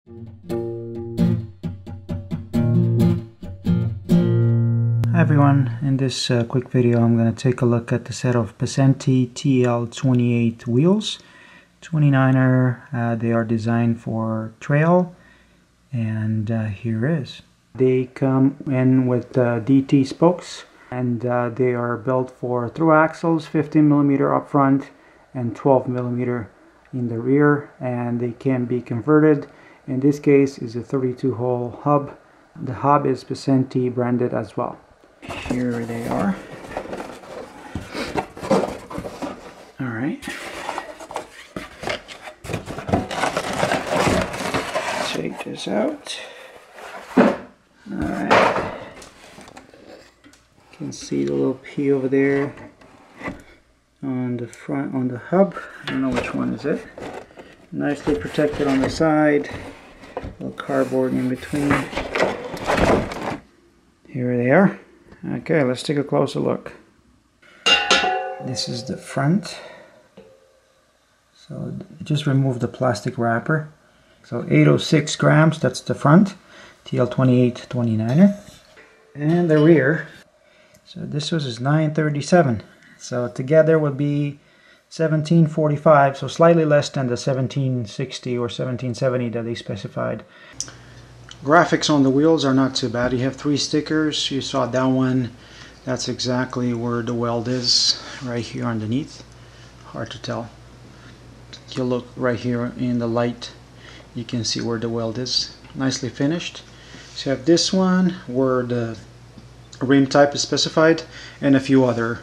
Hi everyone, in this quick video I'm going to take a look at the set of Pacenti TL28 wheels. 29er, they are designed for trail, and here is. They come in with DT spokes, and they are built for through axles, 15mm up front and 12mm in the rear, and they can be converted. In this case is a 32-hole hub. The hub is Pacenti branded as well. Here they are. Alright. Check this out. Alright. You can see the little P over there on the front, on the hub. I don't know which one is it. Nicely protected on the side. A little cardboard in between. Here they are. Okay, let's take a closer look. This is the front. So just remove the plastic wrapper. So 806 grams, that's the front. TL28 29er. And the rear. So this was 937. So together would be 1745. So slightly less than the 1760 or 1770 that they specified. Graphics on the wheels are not too bad. You have 3 stickers. You saw that one. That's exactly where the weld is, right here underneath. Hard to tell. You look right here in the light, you can see where the weld is. Nicely finished. So you have this one where the rim type is specified, and a few other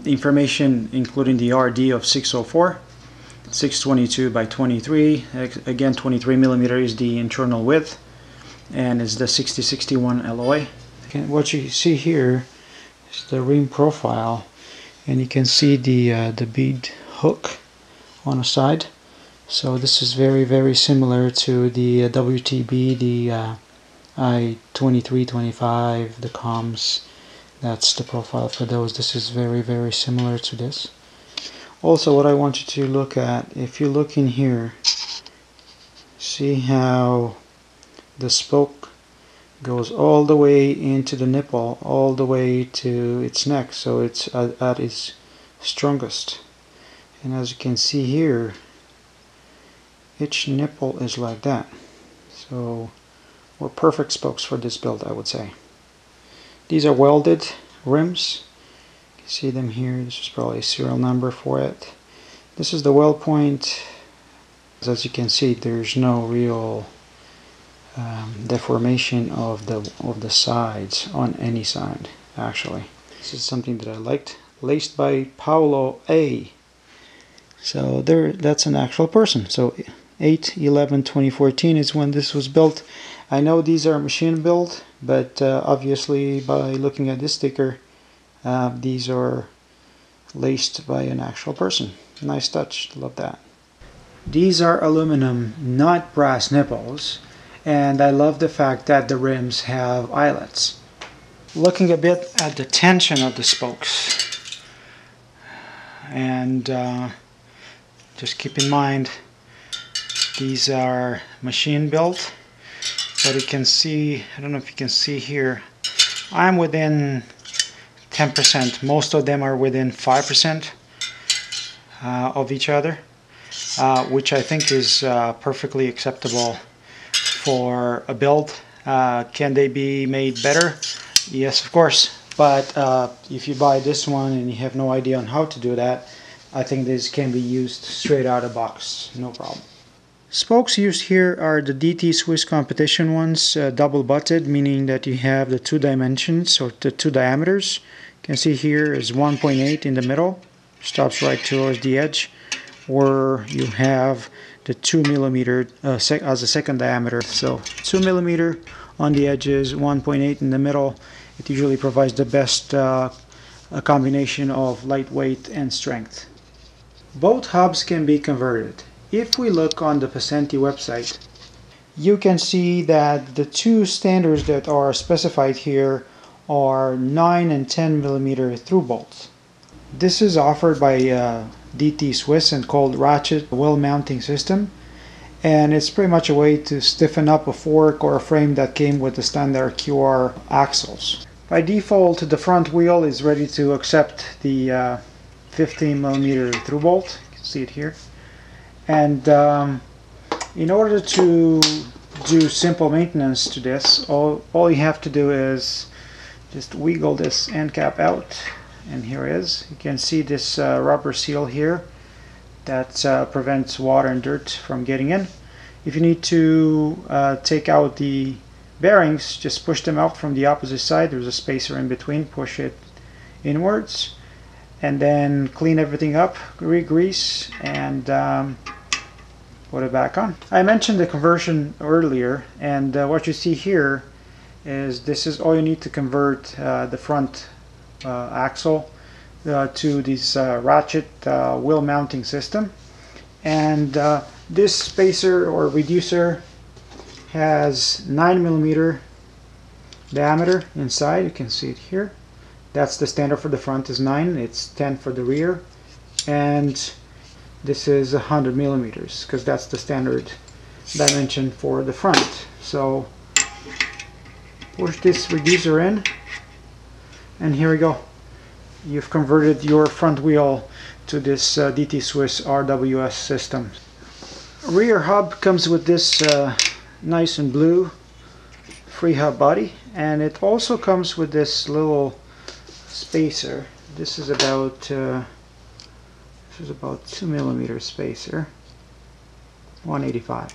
information, including the RD of 604, 622 by 23. Again, 23mm is the internal width, and it's the 6061 alloy. What you see here is the rim profile, and you can see the bead hook on the side. So this is very similar to the WTB, the I-2325, the comms. That's the profile for those. This is very similar to this. Also, what I want you to look at, if you look in here, see how the spoke goes all the way into the nipple, all the way to its neck, so it's at its strongest. And as you can see here, each nipple is like that. So we're perfect spokes for this build, I would say. These are welded rims. You can see them here. This is probably a serial number for it. This is the weld point. As you can see, there's no real deformation of the sides on any side, actually. This is something that I liked. Laced by Paulo A. So that's an actual person. So 8/11/2014 is when this was built. I know these are machine built, but obviously by looking at this sticker, these are laced by an actual person. Nice touch, love that. These are aluminum, not brass nipples, and I love the fact that the rims have eyelets. Looking a bit at the tension of the spokes, and just keep in mind these are machine built, but you can see, I don't know if you can see here, I'm within 10%. Most of them are within 5% of each other, which I think is perfectly acceptable for a build. Can they be made better? Yes, of course, but if you buy this one and you have no idea on how to do that, I think this can be used straight out of the box, no problem. Spokes used here are the DT Swiss competition ones, double butted, meaning that you have the 2 dimensions or the 2 diameters. You can see here is 1.8 in the middle, stops right towards the edge, where you have the 2mm as a second diameter. So 2mm on the edges, 1.8 in the middle. It usually provides the best a combination of lightweight and strength. Both hubs can be converted. If we look on the Pacenti website, you can see that the 2 standards that are specified here are 9 and 10mm through bolts. This is offered by DT Swiss and called Ratchet wheel mounting system, and it's pretty much a way to stiffen up a fork or a frame that came with the standard QR axles. By default, the front wheel is ready to accept the 15mm through bolt. You can see it here. And in order to do simple maintenance to this, all you have to do is just wiggle this end cap out, and here it is. You can see this rubber seal here that prevents water and dirt from getting in. If you need to take out the bearings, just push them out from the opposite side. There's a spacer in between. Push it inwards and then clean everything up, re-grease, and put it back on. I mentioned the conversion earlier, and what you see here is this is all you need to convert the front axle to this ratchet wheel mounting system. And this spacer or reducer has 9mm diameter inside. You can see it here. That's the standard for the front is 9. It's 10 for the rear, and this is 100mm because that's the standard dimension for the front. So push this reducer in, and here we go. You've converted your front wheel to this DT Swiss RWS system. Rear hub comes with this nice and blue free hub body, and it also comes with this little spacer. This is about 2mm spacer, 185.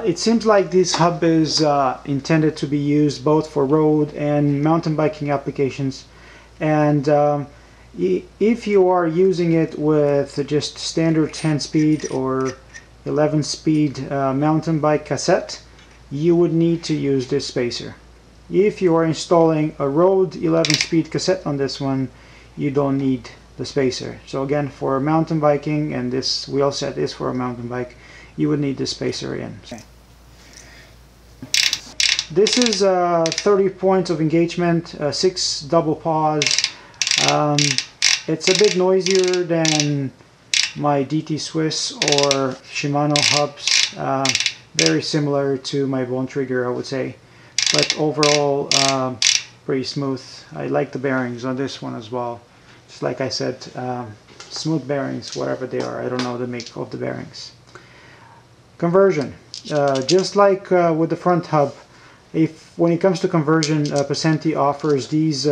It seems like this hub is intended to be used both for road and mountain biking applications, and if you are using it with just standard 10-speed or 11-speed mountain bike cassette, you would need to use this spacer. If you are installing a road 11-speed cassette on this one, you don't need the spacer. So again, for mountain biking, and this wheel set is for a mountain bike, you would need the spacer in. Okay. This is 30 points of engagement, 6 double pause. It's a bit noisier than my DT Swiss or Shimano hubs. Very similar to my Bone Trigger, I would say, but overall pretty smooth. I like the bearings on this one as well. Just like I said, smooth bearings, whatever they are. I don't know the make of the bearings. Conversion, just like with the front hub, when it comes to conversion, Pacenti offers these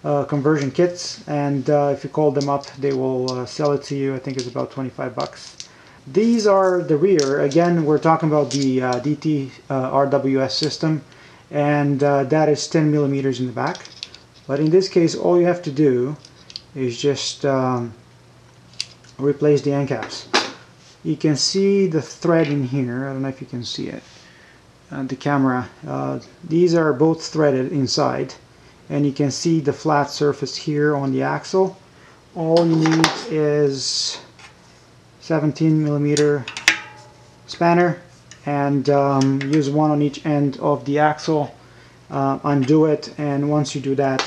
conversion kits, and if you call them up, they will sell it to you. I think it's about 25 bucks. These are the rear. Again, we're talking about the DT RWS system, and that is 10mm in the back. But in this case, all you have to do is just replace the end caps. You can see the thread in here. I don't know if you can see it on the camera. These are both threaded inside, and you can see the flat surface here on the axle. All you need is 17mm spanner, and use one on each end of the axle. Undo it, and once you do that,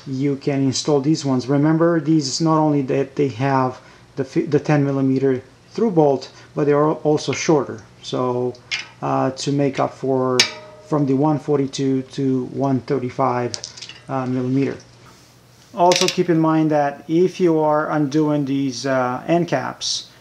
you can install these ones. Remember, these not only that they have the 10mm through bolt, but they are also shorter, so to make up for from the 142 to 135mm. Also keep in mind that if you are undoing these end caps,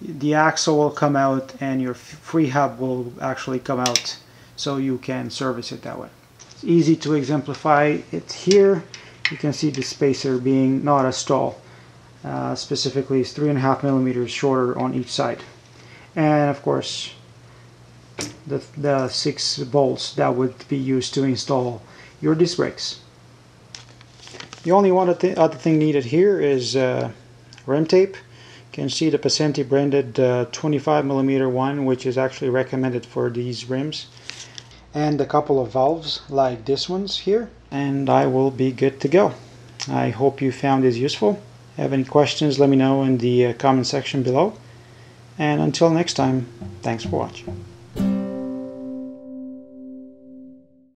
the axle will come out and your free hub will actually come out, so you can service it that way. It's easy to exemplify it here. You can see the spacer being not as tall. Specifically, it's 3.5mm shorter on each side, and of course the 6 bolts that would be used to install your disc brakes. The only other thing needed here is rim tape. You can see the Pacenti branded 25mm one, which is actually recommended for these rims, and a couple of valves like this one's here, and I will be good to go. I hope you found this useful. Have any questions, let me know in the comment section below. And until next time, thanks for watching.